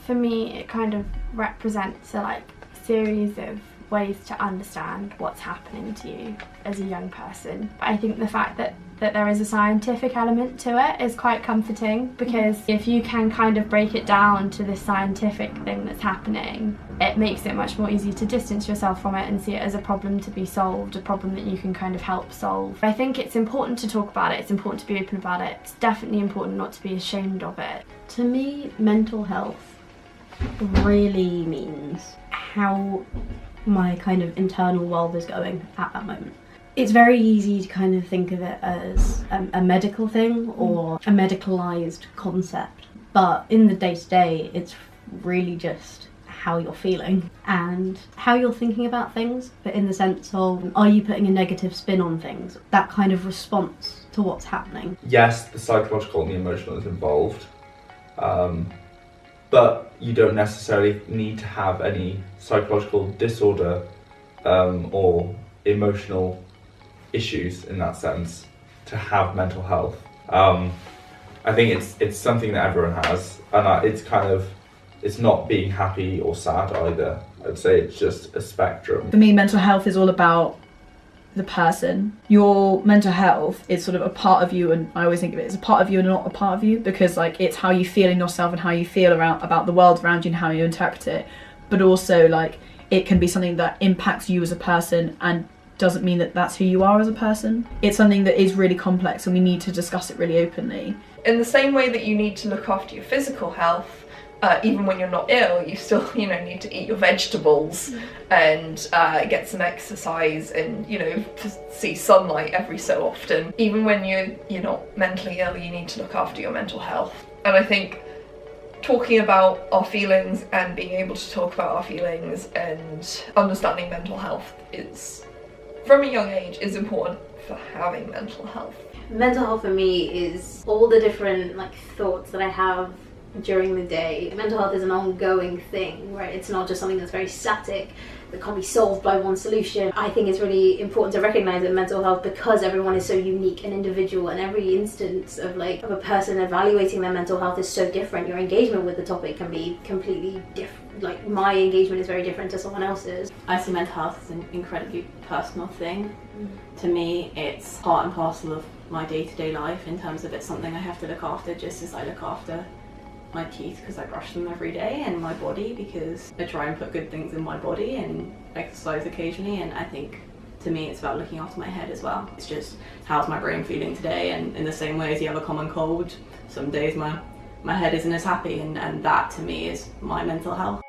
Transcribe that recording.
For me, it kind of represents a series of ways to understand what's happening to you as a young person. I think the fact that there is a scientific element to it is quite comforting, because if you can kind of break it down to this scientific thing that's happening, it makes it much more easy to distance yourself from it and see it as a problem to be solved, a problem that you can kind of help solve. I think it's important to talk about it, it's important to be open about it, it's definitely important not to be ashamed of it. To me, mental health really means how my kind of internal world is going at that moment. It's very easy to kind of think of it as a medical thing or a medicalized concept, but in the day-to-day it's really just how you're feeling and how you're thinking about things, but in the sense of, are you putting a negative spin on things? That kind of response to what's happening. Yes, the psychological and the emotional is involved, but you don't necessarily need to have any psychological disorder or emotional issues in that sense to have mental health. I think it's something that everyone has, and it's not being happy or sad either. I'd say it's just a spectrum. For me, mental health is all about the person. Your mental health is sort of a part of you, and I always think of it as a part of you and not a part of you, because it's how you feel in yourself and how you feel about the world around you and how you interpret it. But also it can be something that impacts you as a person and doesn't mean that that's who you are as a person. It's something that is really complex and we need to discuss it really openly. In the same way that you need to look after your physical health, even when you're not ill, you still, need to eat your vegetables and get some exercise and, see sunlight every so often. Even when you're not mentally ill, you need to look after your mental health. And I think talking about our feelings and being able to talk about our feelings and understanding mental health is, from a young age, is important for having mental health. Mental health for me is all the different thoughts that I have during the day. Mental health is an ongoing thing, right? It's not just something that's very static that can't be solved by one solution. I think it's really important to recognize that mental health, because everyone is so unique and individual, and every instance of a person evaluating their mental health is so different. Your engagement with the topic can be completely different. My engagement is very different to someone else's. I see mental health as an incredibly personal thing. To me, it's part and parcel of my day-to-day life, in terms of it's something I have to look after, just as I look after my teeth because I brush them every day, and my body because I try and put good things in my body and exercise occasionally. And I think to me it's about looking after my head as well. It's just, how's my brain feeling today? And in the same way as you have a common cold, some days my head isn't as happy, and that to me is my mental health.